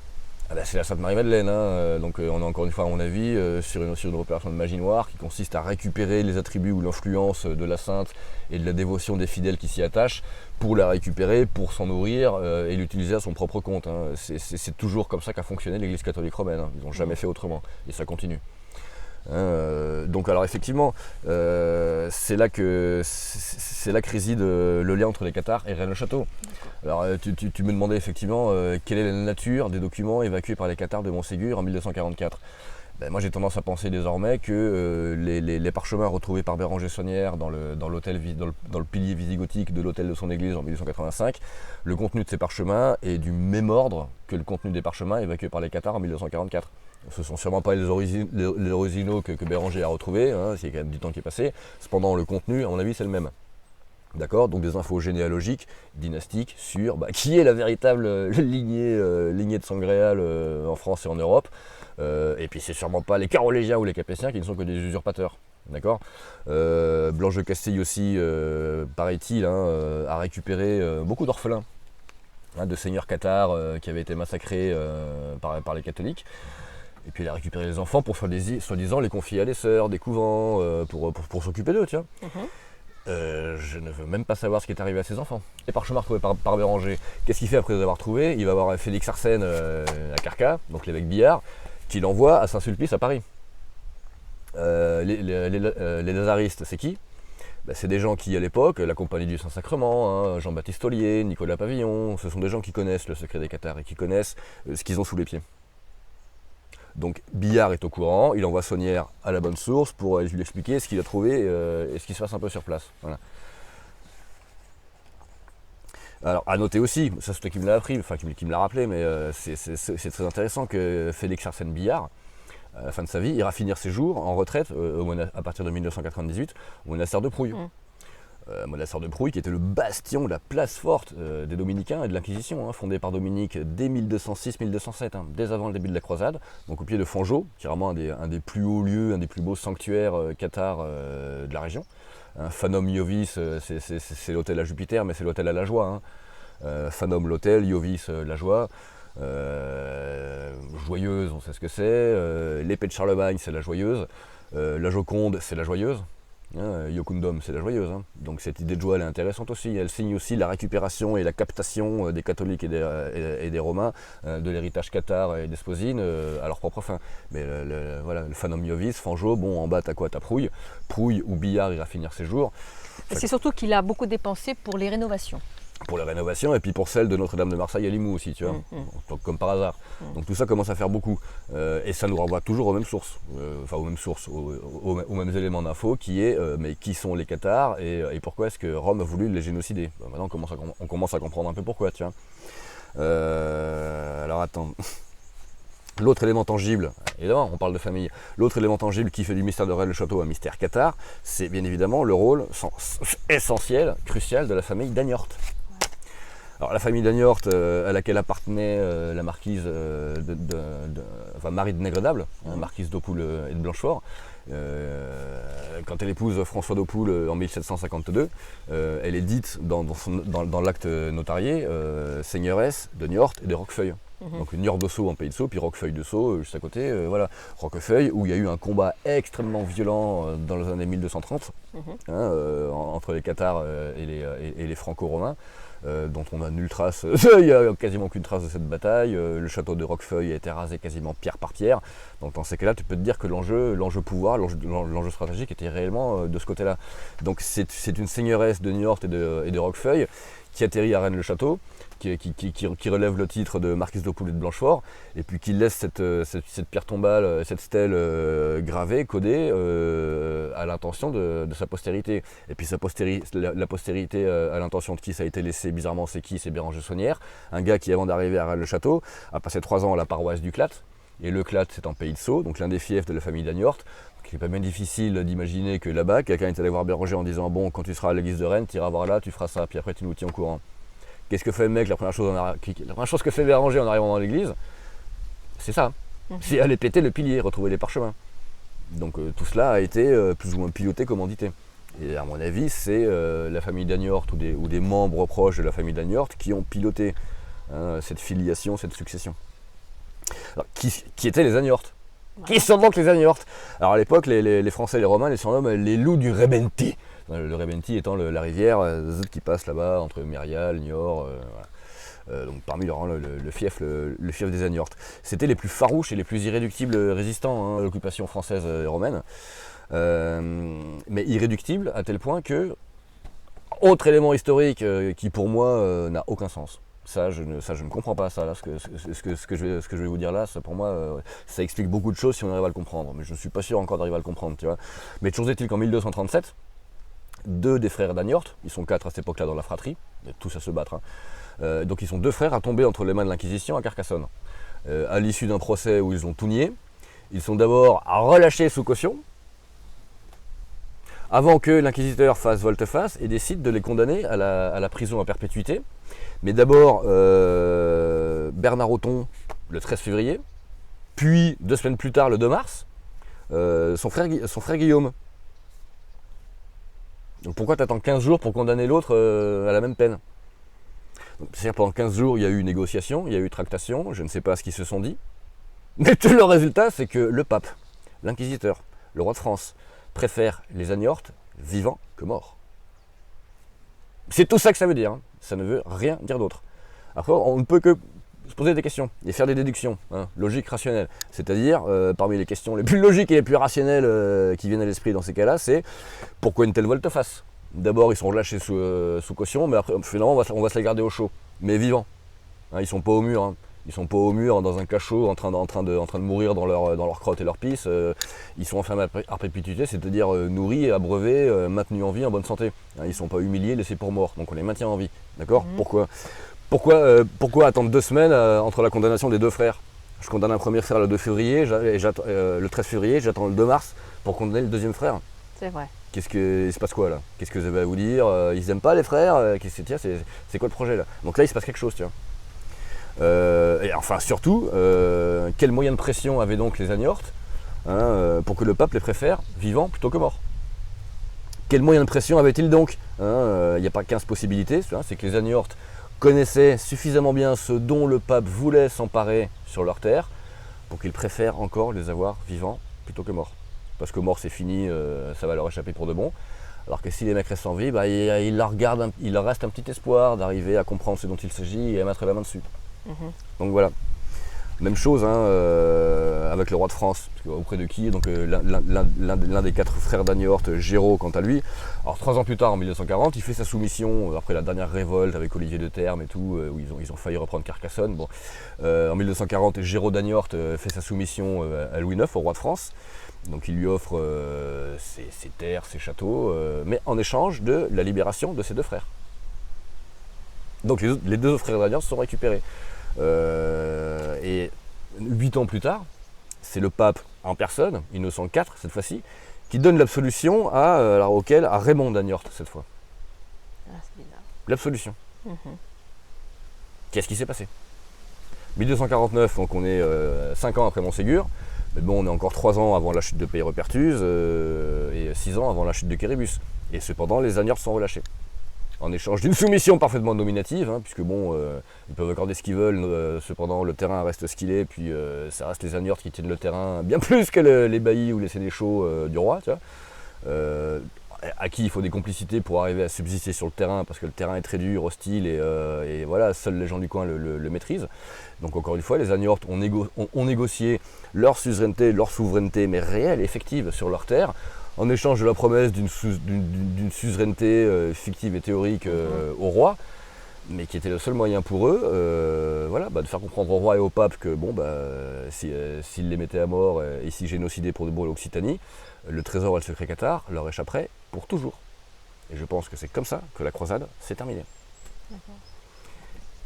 C'est la Sainte-Marie-Madeleine, donc on est encore une fois à mon avis sur une opération de magie noire qui consiste à récupérer les attributs ou l'influence de la sainte et de la dévotion des fidèles qui s'y attachent pour la récupérer, pour s'en nourrir et l'utiliser à son propre compte. C'est toujours comme ça qu'a fonctionné l'Église catholique romaine, ils n'ont jamais fait autrement et ça continue. Donc alors effectivement, c'est là que réside le lien entre les Cathares et Rennes-le-Château. Alors tu me demandais effectivement quelle est la nature des documents évacués par les Cathares de Montségur en 1244. Ben, moi j'ai tendance à penser désormais que les parchemins retrouvés par Béranger Saunière dans le pilier visigothique de l'hôtel de son église en 1885, le contenu de ces parchemins est du même ordre que le contenu des parchemins évacués par les Cathares en 1244. Ce ne sont sûrement pas les originaux que Béranger a retrouvés, hein, il y a quand même du temps qui est passé. Cependant, le contenu, à mon avis, c'est le même. D'accord, donc des infos généalogiques, dynastiques, sur qui est la véritable lignée de Sangréal en France et en Europe. Et puis c'est sûrement pas les Carolégiens ou les Capétiens qui ne sont que des usurpateurs. D'accord. Blanche de Castille aussi, paraît-il, a récupéré beaucoup d'orphelins, de seigneurs cathares qui avaient été massacrés par les catholiques. Et puis elle a récupéré les enfants pour soi-disant les confier à des sœurs, des couvents, pour s'occuper d'eux, tiens. Je ne veux même pas savoir ce qui est arrivé à ces enfants. Les parchemins retrouvés par Béranger, qu'est-ce qu'il fait après les avoir trouvés? Il va voir Félix Arsène à Carca, donc l'évêque Billard, qui l'envoie à Saint-Sulpice à Paris. Les lazaristes, c'est qui? C'est des gens qui, à l'époque, la Compagnie du Saint-Sacrement, Jean-Baptiste Ollier, Nicolas Pavillon, ce sont des gens qui connaissent le secret des Cathares et qui connaissent ce qu'ils ont sous les pieds. Donc Billard est au courant, il envoie Saunière à la bonne source pour lui expliquer ce qu'il a trouvé et ce qui se passe un peu sur place. Voilà. Alors à noter aussi, ça c'est toi qui me l'a appris, enfin qui me l'a rappelé, mais c'est très intéressant que Félix Arsène Billard, à la fin de sa vie, ira finir ses jours en retraite à partir de 1998 au monastère de Prouille. Monastère de Prouille qui était le bastion, la place forte des Dominicains et de l'Inquisition, fondé par Dominique dès 1206-1207, dès avant le début de la croisade, donc au pied de Fangeau, qui est vraiment un des plus hauts lieux, un des plus beaux sanctuaires cathares de la région. Fanum Iovis, c'est l'hôtel à Jupiter, mais c'est l'hôtel à la joie. Fanum l'hôtel, Iovis la joie. Joyeuse, on sait ce que c'est. L'épée de Charlemagne, c'est la joyeuse. La Joconde, c'est la joyeuse. Iocundum, c'est la joyeuse. Donc cette idée de joie, elle est intéressante aussi. Elle signe aussi la récupération et la captation des catholiques et des romains de l'héritage cathare et d'Esposine à leur propre fin. Mais voilà, le Fanum Iovis, Fangeau, bon, en bas t'as quoi? T'as Prouille. Prouille où Billard ira finir ses jours. C'est surtout qu'il a beaucoup dépensé pour les rénovations. Pour les rénovations et puis pour celle de Notre-Dame de Marseille à Limoux aussi, tu vois, donc, comme par hasard. Donc tout ça commence à faire beaucoup. Et ça nous renvoie toujours aux mêmes sources, aux mêmes éléments d'info qui est mais qui sont les Cathares et pourquoi est-ce que Rome a voulu les génocider. Maintenant on commence à comprendre un peu pourquoi, tu vois. Alors attends. L'autre élément tangible, évidemment, on parle de famille, l'autre élément tangible qui fait du mystère de Rennes-le-Château un mystère cathare, c'est bien évidemment le rôle essentiel, crucial de la famille d'Agnort. Alors la famille d'Agnort, à laquelle appartenait la marquise Marie de Nègredable, marquise d'Aupoul et de Blanchefort, quand elle épouse François d'Aupoul en 1752, elle est dite dans l'acte notarié seigneuresse de Niort et de Roquefeuille. Donc Niort d'Ossau en Pays de Sceaux, puis Roquefeuille de Sceaux juste à côté, voilà. Roquefeuille où il y a eu un combat extrêmement violent dans les années 1230 entre les Cathares et les Franco-Romains. Dont on n'a nulle trace, il n'y a quasiment aucune trace de cette bataille, le château de Roquefeuille a été rasé quasiment pierre par pierre, donc dans ces cas-là tu peux te dire que l'enjeu pouvoir, l'enjeu stratégique était réellement de ce côté-là. Donc c'est une seigneuresse de Niort et de Roquefeuille qui atterrit à Rennes-le-Château, qui relève le titre de marquise d'Aupoul et de Blanchefort, et puis qui laisse cette pierre tombale, cette stèle gravée, codée, à l'intention de sa postérité. Et puis la postérité, à l'intention de qui ça a été laissé, bizarrement, c'est qui? C'est Béranger Saunière, un gars qui, avant d'arriver à Rennes-le-Château, a passé 3 ans à la paroisse du Clat, et le Clat, c'est en Pays de Sceaux, donc l'un des fiefs de la famille d'Agnort. Il n'est pas bien difficile d'imaginer que là-bas, quelqu'un est allé voir Béranger en disant « Bon, quand tu seras à l'église de Rennes, tu iras voir là, tu feras ça, puis après tu nous tiens au courant. » Qu'est-ce que fait le mec? La première chose que fait Béranger en arrivant dans l'église, c'est ça. C'est aller péter le pilier, retrouver les parchemins. Donc tout cela a été plus ou moins piloté, commandité. Et à mon avis, c'est la famille d'Agnort ou des membres proches de la famille d'Agnort qui ont piloté cette filiation, cette succession. Alors, qui étaient les Agnort? Qui sont donc les Agnort? Alors à l'époque, les Français et les Romains les surnomment les loups du Rebenti. Le Rebenti étant la rivière qui passe là-bas entre Myrial, Niort. donc parmi leurs rangs, le fief des Agnortes. C'était les plus farouches et les plus irréductibles résistants à l'occupation française et romaine. Mais irréductibles à tel point que, autre élément historique qui pour moi n'a aucun sens. Ça, je ne comprends pas ça. Là, ce que je vais vous dire là, ça, pour moi, ça explique beaucoup de choses si on arrive à le comprendre. Mais je ne suis pas sûr encore d'arriver à le comprendre. Tu vois. Mais toujours est-il qu'en 1237, deux des frères d'Agnorte, ils sont 4 à cette époque-là dans la fratrie, tous à se battre. Donc ils sont 2 frères à tomber entre les mains de l'Inquisition à Carcassonne. À l'issue d'un procès où ils ont tout nié, ils sont d'abord relâchés sous caution, avant que l'inquisiteur fasse volte-face et décide de les condamner à la prison à perpétuité. Mais d'abord Bernard Othon le 13 février, puis 2 semaines plus tard, le 2 mars, son frère Guillaume. Donc pourquoi tu attends 15 jours pour condamner l'autre à la même peine? C'est-à-dire pendant 15 jours, il y a eu négociation, il y a eu tractation, je ne sais pas ce qu'ils se sont dit. Mais tout le résultat, c'est que le pape, l'inquisiteur, le roi de France, préfère les Agnortes vivants que morts. C'est tout ça que ça veut dire, hein. Ça ne veut rien dire d'autre. Après, on ne peut que se poser des questions et faire des déductions, hein, logiques, rationnelles. C'est-à-dire, parmi les questions les plus logiques et les plus rationnelles qui viennent à l'esprit dans ces cas-là, c'est pourquoi une telle volte-face? D'abord, ils sont relâchés sous caution, mais après, finalement, on va se les garder au chaud, mais vivants. Hein, ils sont pas au mur, hein. Ils sont pas au mur dans un cachot en train de mourir dans leur crotte et leur pisse. Ils sont enfermés à perpétuité, c'est-à-dire nourris, abreuvés, maintenus en vie, en bonne santé. Hein, ils sont pas humiliés, laissés pour morts, donc on les maintient en vie. D'accord? Pourquoi attendre 2 semaines entre la condamnation des 2 frères? Je condamne un premier frère le 2 février, le 13 février, j'attends le 2 mars pour condamner le deuxième frère. C'est vrai. Il se passe quoi là? Qu'est-ce que vous avez à vous dire? Ils aiment pas les frères? C'est quoi le projet là? Donc là il se passe quelque chose, tu vois. Et enfin surtout, quel moyen de pression avaient donc les Agnortes pour que le pape les préfère vivants plutôt que morts? Quel moyen de pression avait-il donc? Il n'y a pas 15 possibilités, c'est que les Agnortes connaissaient suffisamment bien ce dont le pape voulait s'emparer sur leur terre pour qu'ils préfèrent encore les avoir vivants plutôt que morts. Parce que mort c'est fini, ça va leur échapper pour de bon. Alors que si les mecs restent en vie, il leur reste un petit espoir d'arriver à comprendre ce dont il s'agit et à mettre la main dessus. Donc voilà. Même chose avec le roi de France, auprès de qui donc l'un des 4 frères d'Agnorte, Géraud, quant à lui. Alors 3 ans plus tard, en 1240, il fait sa soumission après la dernière révolte avec Olivier de Termes et tout, où ils ont failli reprendre Carcassonne. Bon. En 1240, Géraud d'Agnorte fait sa soumission à Louis IX, au roi de France. Donc il lui offre ses terres, ses châteaux, mais en échange de la libération de ses 2 frères. Donc les 2 frères d'Agnorte sont récupérés. Et 8 ans plus tard, c'est le pape en personne, Innocent IV cette fois-ci, qui donne l'absolution à Raymond d'Agnorte cette fois. Ah, c'est bizarre. L'absolution. Qu'est-ce qui s'est passé? 1249, donc on est 5 ans après Montségur, mais bon, on est encore 3 ans avant la chute de Peyrepertuse et 6 ans avant la chute de Kéribus. Et cependant, les Agnortes sont relâchés. En échange d'une soumission parfaitement nominative, puisque bon, ils peuvent accorder ce qu'ils veulent, cependant le terrain reste ce qu'il est, puis ça reste les Agnortes qui tiennent le terrain bien plus que les baillis ou les sénéchaux du roi, tu vois, à qui il faut des complicités pour arriver à subsister sur le terrain, parce que le terrain est très dur, hostile, et voilà, seuls les gens du coin le maîtrisent. Donc encore une fois, les Agnortes ont négocié leur souveraineté, mais réelle, effective, sur leur terre, en échange de la promesse d'une suzeraineté fictive et théorique au roi, mais qui était le seul moyen pour eux de faire comprendre au roi et au pape que s'ils les mettaient à mort et s'ils génocidaient pour de bon l'Occitanie, le trésor et le secret cathare leur échapperaient pour toujours. Et je pense que c'est comme ça que la croisade s'est terminée. D'accord.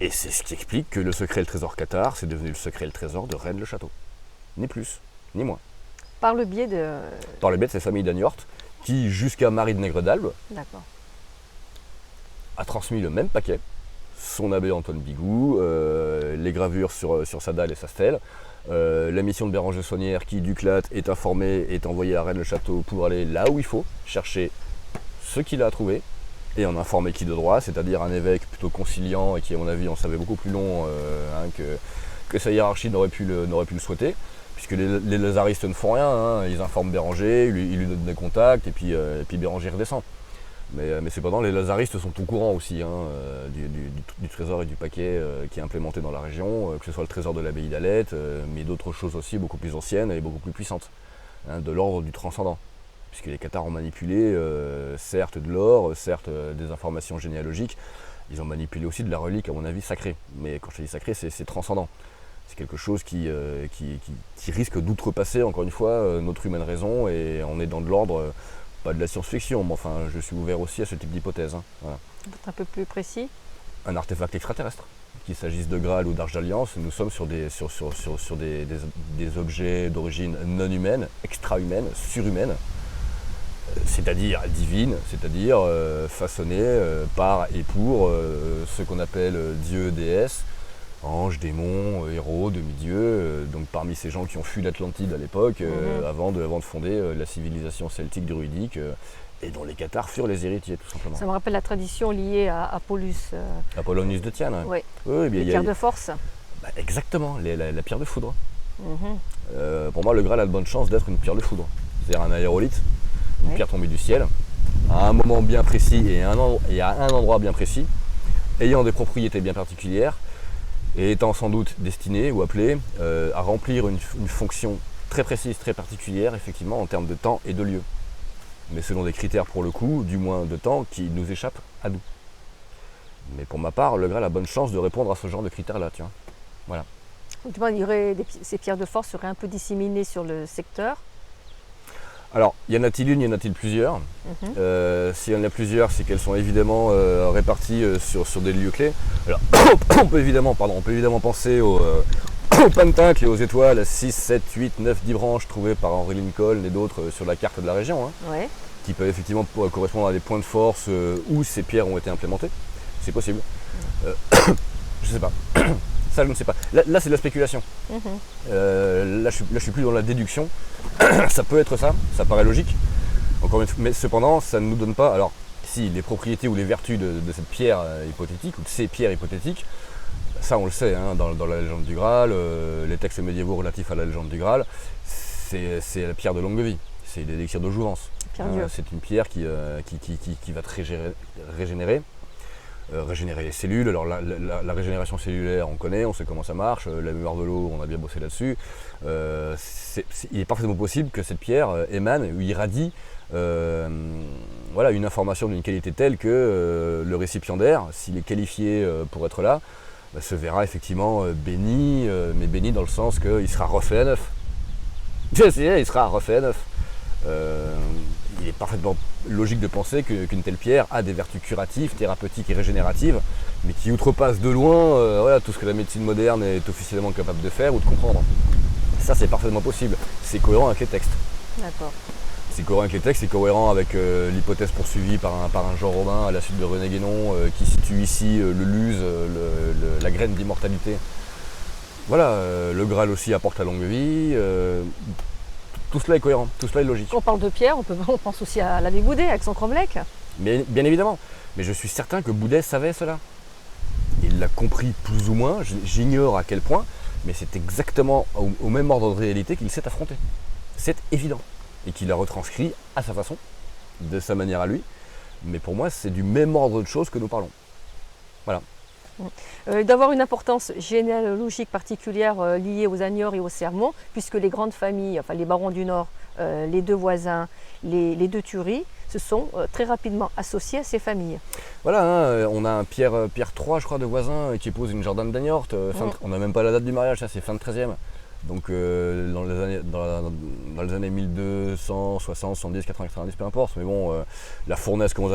Et c'est ce qui explique que le secret et le trésor cathare, c'est devenu le secret et le trésor de Rennes-le-Château. Ni plus, ni moins. Par le biais de... Par le biais de cette famille d'Agnorte, qui, jusqu'à Marie de Nègre d'Albe, a transmis le même paquet, son abbé Antoine Bigou, les gravures sur sa dalle et sa stèle, la mission de Béranger Saunière qui, Duclat, est informé, est envoyé à Rennes-le-Château pour aller là où il faut, chercher ce qu'il a trouvé, et en informer qui de droit, c'est-à-dire un évêque plutôt conciliant et qui, à mon avis, en savait beaucoup plus long que sa hiérarchie n'aurait pu le souhaiter. Puisque les lazaristes ne font rien, ils informent Béranger, ils lui donnent des contacts et puis Béranger redescend. Mais cependant, les lazaristes sont au courant aussi du trésor et du paquet qui est implémenté dans la région, que ce soit le trésor de l'abbaye d'Alette, mais d'autres choses aussi beaucoup plus anciennes et beaucoup plus puissantes, de l'ordre du transcendant. Puisque les Cathares ont manipulé, certes de l'or, certes des informations généalogiques, ils ont manipulé aussi de la relique, à mon avis, sacrée. Mais quand je dis sacré, c'est transcendant. C'est quelque chose qui risque d'outrepasser, encore une fois, notre humaine raison, et on est dans de l'ordre, pas de la science-fiction, mais enfin, je suis ouvert aussi à ce type d'hypothèse. Voilà. Un peu plus précis. Un artefact extraterrestre. Qu'il s'agisse de Graal ou d'Arche d'Alliance, nous sommes sur des objets d'origine non humaine, extra-humaine, surhumaine, c'est-à-dire divine, c'est-à-dire façonnée par et pour ce qu'on appelle dieux, déesses, anges, démons, héros, demi-dieux, donc parmi ces gens qui ont fui l'Atlantide à l'époque, avant de fonder la civilisation celtique druidique, et dont les Cathares furent les héritiers, tout simplement. Ça me rappelle la tradition liée à Apollus. Apollonius de Tyane. Oui, oui, les pierres de force. Exactement, la pierre de foudre. Pour moi, le Graal a de bonnes chances d'être une pierre de foudre. C'est-à-dire un aérolithe, une pierre tombée du ciel, à un moment bien précis et à un endroit bien précis, ayant des propriétés bien particulières, et étant sans doute destiné ou appelé à remplir une fonction très précise, très particulière, effectivement, en termes de temps et de lieu. Mais selon des critères, pour le coup, du moins de temps, qui nous échappent à nous. Mais pour ma part, le Graal a bonne chance de répondre à ce genre de critères-là, tiens. Voilà. Ces pierres de force seraient un peu disséminées sur le secteur. Alors, y en a-t-il une, y en a-t-il plusieurs? S'il y en a plusieurs, c'est qu'elles sont évidemment réparties sur des lieux clés. Alors, on peut évidemment penser aux pentacles et aux étoiles à 6, 7, 8, 9, 10 branches trouvées par Henry Lincoln et d'autres sur la carte de la région, qui peuvent effectivement correspondre à des points de force où ces pierres ont été implémentées. C'est possible. Je sais pas. Ça, je ne sais pas. Là, c'est de la spéculation. Là, je suis plus dans la déduction. Ça peut être ça, ça paraît logique. Encore une fois, mais cependant, ça ne nous donne pas. Alors, si les propriétés ou les vertus de cette pierre hypothétique ou de ces pierres hypothétiques, ça, on le sait, dans la légende du Graal, les textes médiévaux relatifs à la légende du Graal, c'est la pierre de longue vie. C'est l'élixir de jouvence. C'est une pierre qui va te régénérer. Régénérer les cellules. Alors la régénération cellulaire, on connaît, on sait comment ça marche. La mémoire de l'eau, on a bien bossé là-dessus. Il est parfaitement possible que cette pierre émane ou irradie une information d'une qualité telle que le récipiendaire, s'il est qualifié pour être là, se verra effectivement béni, mais béni dans le sens qu'il sera refait à neuf. Il sera refait à neuf. Il est parfaitement logique de penser qu'une telle pierre a des vertus curatives, thérapeutiques et régénératives, mais qui outrepassent de loin tout ce que la médecine moderne est officiellement capable de faire ou de comprendre. Ça, c'est parfaitement possible. C'est cohérent avec les textes. D'accord. C'est cohérent avec les textes, c'est cohérent avec l'hypothèse poursuivie par un Jean Robin à la suite de René Guénon, qui situe ici le luz, la graine d'immortalité. Voilà, le Graal aussi apporte la longue vie. Tout cela est cohérent, tout cela est logique. Quand on parle de pierre, on pense aussi à l'abbé Boudet avec son cromlech. Mais, bien évidemment, mais je suis certain que Boudet savait cela. Il l'a compris plus ou moins, j'ignore à quel point, mais c'est exactement au même ordre de réalité qu'il s'est affronté. C'est évident. Et qu'il a retranscrit à sa façon, de sa manière à lui. Mais pour moi, c'est du même ordre de choses que nous parlons. Voilà. D'avoir une importance généalogique particulière liée aux Agnors et aux Sermons, puisque les grandes familles, enfin les barons du Nord, les deux voisins, les deux Turies, se sont très rapidement associés à ces familles. Voilà, on a un Pierre III, je crois, de voisin qui épouse une Jordan d'Agnort. On n'a même pas la date du mariage, ça c'est fin de 13e. Donc dans les années 1200, 60, 70, 80, 90, peu importe. Mais bon, la fournaise commence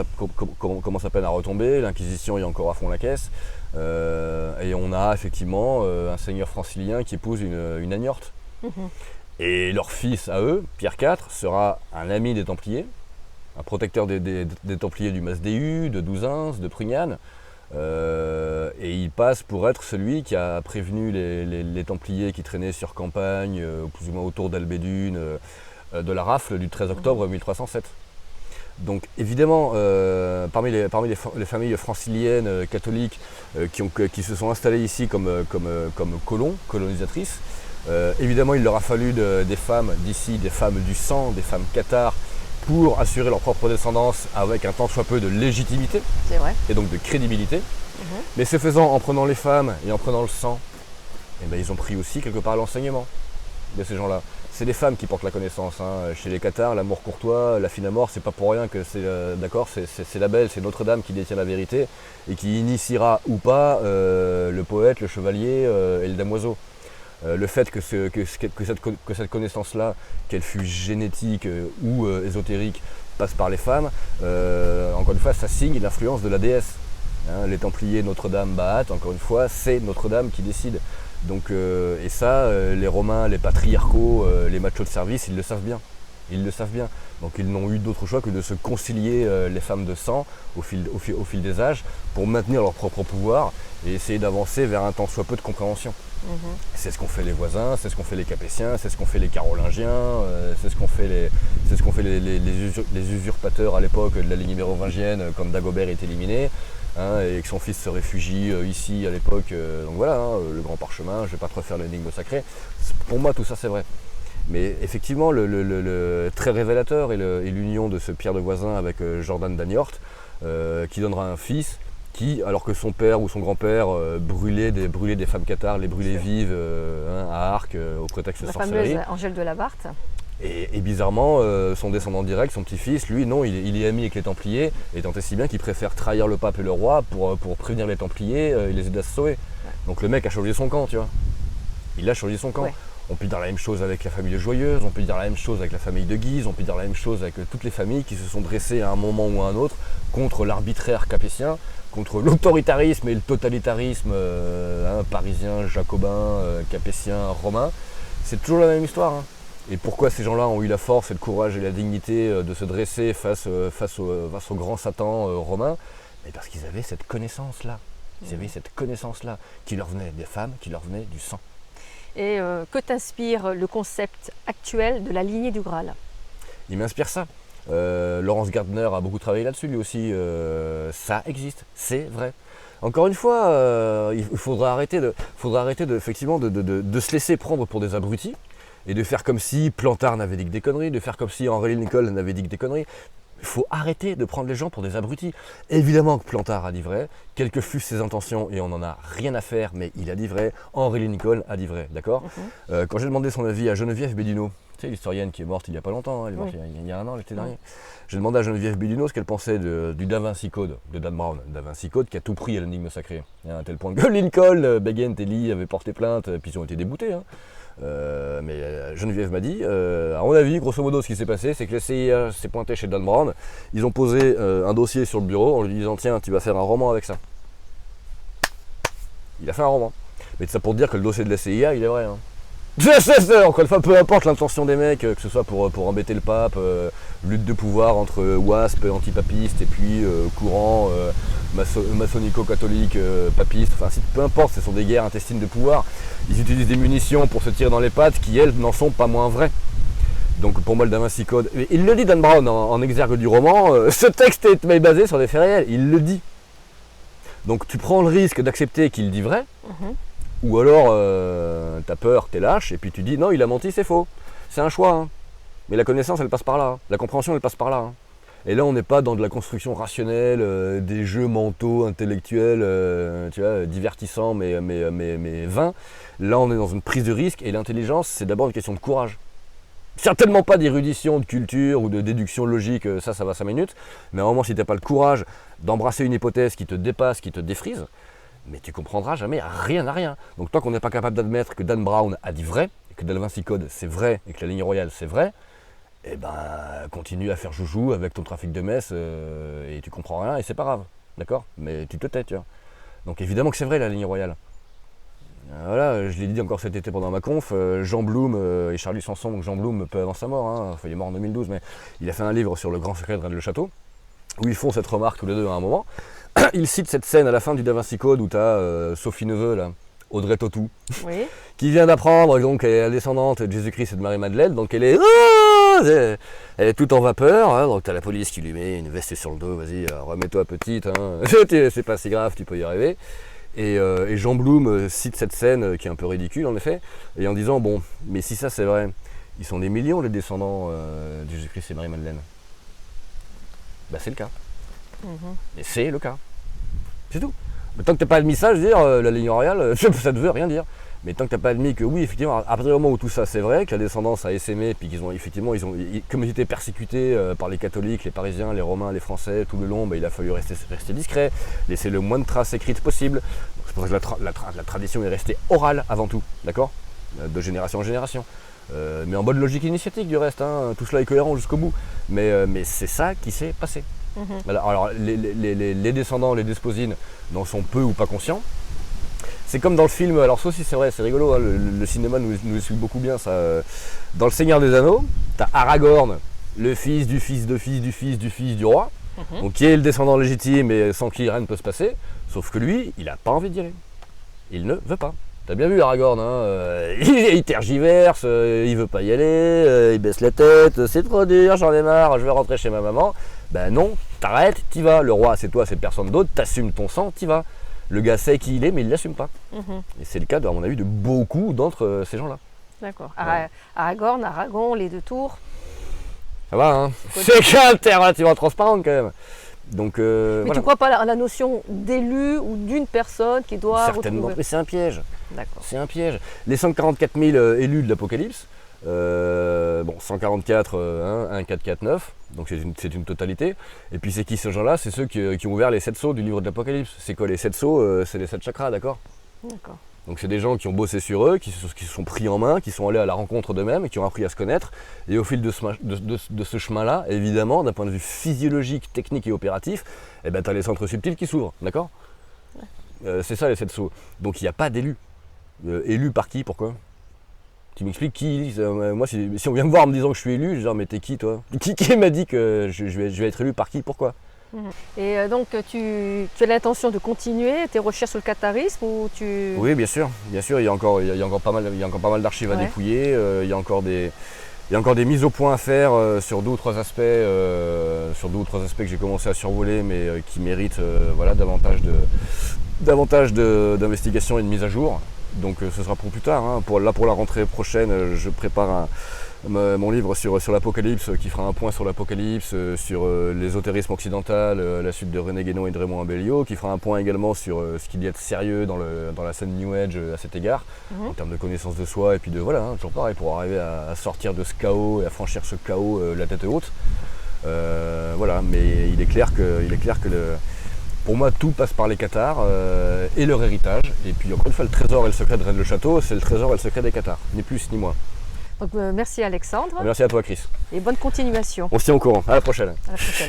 à peine à retomber, l'Inquisition est encore à fond la caisse. Et on a effectivement un seigneur francilien qui épouse une Agnorte. Et leur fils à eux, Pierre IV, sera un ami des Templiers, un protecteur des Templiers du Masdéu, de Douzins, de Prugnane. Et il passe pour être celui qui a prévenu les Templiers qui traînaient sur campagne, plus ou moins autour d'Albédune, de la rafle du 13 octobre 1307. Donc évidemment, parmi les familles franciliennes catholiques qui se sont installées ici comme colonisatrices, évidemment il leur a fallu des femmes d'ici, des femmes du sang, des femmes cathares, pour assurer leur propre descendance avec un tant soit peu de légitimité C'est vrai. et donc de crédibilité. Mais ce faisant, en prenant les femmes et en prenant le sang, eh ben, ils ont pris aussi quelque part l'enseignement de ces gens-là. C'est les femmes qui portent la connaissance. Hein. Chez les Cathares, l'amour courtois, la fine à mort, c'est pas pour rien que c'est d'accord, c'est la belle, c'est Notre-Dame qui détient la vérité et qui initiera ou pas le poète, le chevalier et le damoiseau. Le fait que cette connaissance-là, qu'elle fût génétique ou ésotérique, passe par les femmes, encore une fois, ça signe l'influence de la déesse. Hein, les Templiers, Notre-Dame, Baat, encore une fois, c'est Notre-Dame qui décide. Donc, et ça, les Romains, les patriarcaux, les machos de service, ils le savent bien. Ils le savent bien. Donc ils n'ont eu d'autre choix que de se concilier les femmes de sang au fil des âges pour maintenir leur propre pouvoir et essayer d'avancer vers un tant soit peu de compréhension. C'est ce qu'ont fait les voisins, c'est ce qu'ont fait les Capétiens, c'est ce qu'ont fait les Carolingiens, c'est ce qu'ont fait les usurpateurs à l'époque de la lignée mérovingienne quand Dagobert est éliminé. Hein, et que son fils se réfugie ici à l'époque. Donc voilà, hein, le grand parchemin, je ne vais pas te refaire l'énigme sacrée. Pour moi, tout ça, c'est vrai. Mais effectivement, le très révélateur est l'union de ce Pierre de Voisin avec Jordan d'Aniort, qui donnera un fils qui, alors que son père ou son grand-père brûlait des femmes cathares, les brûlait vives à Arques au prétexte de sorcellerie. La fameuse Angèle de la Barthe. Et bizarrement, son descendant direct, son petit-fils, lui, non, il est ami avec les Templiers, et tant et si bien qu'il préfère trahir le pape et le roi pour prévenir les Templiers et les aider à se sauver. Ouais. Donc le mec a changé son camp, tu vois. Il a changé son camp. Ouais. On peut dire la même chose avec la famille de Joyeuse, on peut dire la même chose avec la famille de Guise, on peut dire la même chose avec toutes les familles qui se sont dressées à un moment ou à un autre contre l'arbitraire capétien, contre l'autoritarisme et le totalitarisme parisien, jacobin, capétien, romain. C'est toujours la même histoire. Hein. Et pourquoi ces gens-là ont eu la force et le courage et la dignité de se dresser face au grand Satan romain? Mais parce qu'ils avaient cette connaissance-là. Ils avaient cette connaissance-là qui leur venait des femmes, qui leur venait du sang. Et que t'inspire le concept actuel de la lignée du Graal? Il m'inspire ça. Laurence Gardner a beaucoup travaillé là-dessus, lui aussi. Ça existe, c'est vrai. Encore une fois, il faudra arrêter effectivement de se laisser prendre pour des abrutis. Et de faire comme si Plantard n'avait dit que des conneries, de faire comme si Henri Lincoln n'avait dit que des conneries. Il faut arrêter de prendre les gens pour des abrutis. Évidemment que Plantard a dit vrai, quelles que fussent ses intentions, et on n'en a rien à faire, mais il a dit vrai, Henri Lincoln a dit vrai, d'accord. Quand j'ai demandé son avis à Geneviève Béduno, tu sais, l'historienne qui est morte il n'y a pas longtemps, hein, elle est morte il y a un an, l'été dernier. J'ai demandé à Geneviève Béduno ce qu'elle pensait du Da Vinci Code de Dan Brown. Da Vinci Code qui a tout pris à l'énigme sacrée, à un tel point que Lincoln, Begin, Telly avaient porté plainte, puis ils ont été déboutés. Hein. Mais Geneviève m'a dit, à mon avis, grosso modo, ce qui s'est passé, c'est que la CIA s'est pointée chez Dan Brown, ils ont posé un dossier sur le bureau en lui disant tiens, tu vas faire un roman avec ça. Il a fait un roman. Mais ça pour dire que le dossier de la CIA, il est vrai. Hein. Encore une fois, peu importe l'intention des mecs, que ce soit pour embêter le pape, lutte de pouvoir entre WASP, antipapistes, et puis courant maçonnico-catholique, papiste, enfin peu importe, ce sont des guerres intestines de pouvoir. Ils utilisent des munitions pour se tirer dans les pattes qui, elles, n'en sont pas moins vraies. Donc pour moi, le Da Vinci Code, il le dit Dan Brown en exergue du roman, ce texte est basé sur des faits réels, il le dit. Donc tu prends le risque d'accepter qu'il dit vrai, ou alors t'as peur, t'es lâche, et puis tu dis non, il a menti, c'est faux. C'est un choix, hein. Mais la connaissance, elle passe par là, hein. La compréhension, elle passe par là. Hein. Et là, on n'est pas dans de la construction rationnelle, des jeux mentaux, intellectuels, tu vois, divertissants, mais vains. Là, on est dans une prise de risque, et l'intelligence, c'est d'abord une question de courage. Certainement pas d'érudition, de culture ou de déduction logique, ça va 5 minutes. Mais à un moment, si tu n'as pas le courage d'embrasser une hypothèse qui te dépasse, qui te défrise, mais tu comprendras jamais rien à rien. Donc tant qu'on n'est pas capable d'admettre que Dan Brown a dit vrai, et que Da Vinci Code c'est vrai, et que la ligne royale c'est vrai, eh ben continue à faire joujou avec ton trafic de messe, et tu comprends rien, et c'est pas grave, d'accord? Mais tu te tais, tu vois. Donc évidemment que c'est vrai la ligne royale. Voilà, je l'ai dit encore cet été pendant ma conf, Jean Blum et Charlie Sanson, donc Jean Blum peu avant sa mort, hein, enfin, il est mort en 2012, mais il a fait un livre sur le grand secret de Rennes-le-Château, où ils font cette remarque tous les deux à un moment. Il cite cette scène à la fin du Da Vinci Code où tu as Sophie Neveu, là, Audrey Tautou, qui vient d'apprendre donc qu'elle est la descendante de Jésus-Christ et de Marie-Madeleine, donc elle est toute en vapeur, hein, donc tu as la police qui lui met une veste sur le dos, vas-y, remets-toi petite, hein, c'est pas si grave, tu peux y arriver. Et Jean Blum cite cette scène qui est un peu ridicule en effet, et en disant bon, mais si ça c'est vrai, ils sont des millions les descendants de Jésus-Christ et Marie-Madeleine. bah, c'est le cas. Mhm. Et c'est le cas. C'est tout. Mais tant que tu n'as pas admis ça, je veux dire, la ligne royale, ça ne veut rien dire. Mais tant que tu n'as pas admis que oui, effectivement, à partir du moment où tout ça c'est vrai, que la descendance a essaimé, puis qu'ils ont effectivement, comme ils étaient persécutés par les catholiques, les parisiens, les romains, les français, tout le long, bah, il a fallu rester discret, laisser le moins de traces écrites possible. Donc, c'est pour ça que la tradition est restée orale avant tout, d'accord, de génération en génération. Mais en bonne logique initiatique du reste, hein, tout cela est cohérent jusqu'au bout. Mais c'est ça qui s'est passé. Mhm. Voilà. Alors les descendants, les desposines n'en sont peu ou pas conscients. C'est comme dans le film, alors ça aussi c'est vrai, c'est rigolo, hein, le cinéma nous suit beaucoup bien ça. Dans le Seigneur des Anneaux, t'as Aragorn, le fils du fils de fils du fils du fils du roi, donc qui est le descendant légitime et sans qui rien ne peut se passer, sauf que lui, il n'a pas envie d'y aller. Il ne veut pas. T'as bien vu Aragorn, hein, il tergiverse, il veut pas y aller, il baisse la tête, c'est trop dur, j'en ai marre, je vais rentrer chez ma maman. Ben non, t'arrêtes, t'y vas. Le roi c'est toi, c'est personne d'autre, t'assumes ton sang, t'y vas. Le gars sait qui il est, mais il l'assume pas. Mhm. Et c'est le cas, à mon avis, de beaucoup d'entre ces gens-là. D'accord. Ouais. Aragorn, Aragon, les deux tours. Ça va, hein. C'est qu'un terre relativement transparent quand même. Donc, Mais voilà. tu crois pas à la notion d'élu ou d'une personne qui doit Certainement, retrouver... mais c'est un piège. D'accord. C'est un piège. Les 144 000 élus de l'Apocalypse, bon, 144, 1, 4, 4, 9, donc c'est une totalité. Et puis c'est qui ces gens-là? C'est ceux qui ont ouvert les 7 sceaux du livre de l'Apocalypse. C'est quoi les 7 sceaux? C'est les 7 chakras, d'accord? D'accord. Donc c'est des gens qui ont bossé sur eux, qui se sont pris en main, qui sont allés à la rencontre d'eux-mêmes et qui ont appris à se connaître. Et au fil de ce chemin-là, évidemment, d'un point de vue physiologique, technique et opératif, eh ben, tu as les centres subtils qui s'ouvrent, d'accord? C'est ça les 7 sceaux. Donc il n'y a pas d'élu. Élu par qui? Pourquoi? Tu m'expliques qui? Moi, si on vient me voir en me disant que je suis élu, je dis genre, mais t'es qui toi? Qui m'a dit que je vais être élu par qui? Pourquoi? Et donc tu as l'intention de continuer tes recherches sur le catharisme ou tu... Oui, bien sûr, il y a encore pas mal d'archives à Ouais. dépouiller, il y a encore des mises au point à faire sur deux ou trois aspects que j'ai commencé à survoler, mais qui méritent voilà, davantage d'investigation et de mise à jour. Donc ce sera pour plus tard, hein. Pour la rentrée prochaine, je prépare mon livre sur l'Apocalypse, qui fera un point sur l'Apocalypse, sur l'ésotérisme occidental, la suite de René Guénon et de Raymond Abellio, qui fera un point également sur ce qu'il y a de sérieux dans la scène New Age à cet égard, en termes de connaissance de soi, et puis de voilà, hein, toujours pareil, pour arriver à sortir de ce chaos et à franchir ce chaos la tête haute. Voilà, mais il est clair que pour moi, tout passe par les Cathars et leur héritage. Et puis, encore une fois, le trésor et le secret de Rennes-le-Château, c'est le trésor et le secret des Cathars, ni plus ni moins. Donc, merci Alexandre Merci à toi, Chris. et bonne continuation. On se tient au courant. À la prochaine. À la prochaine.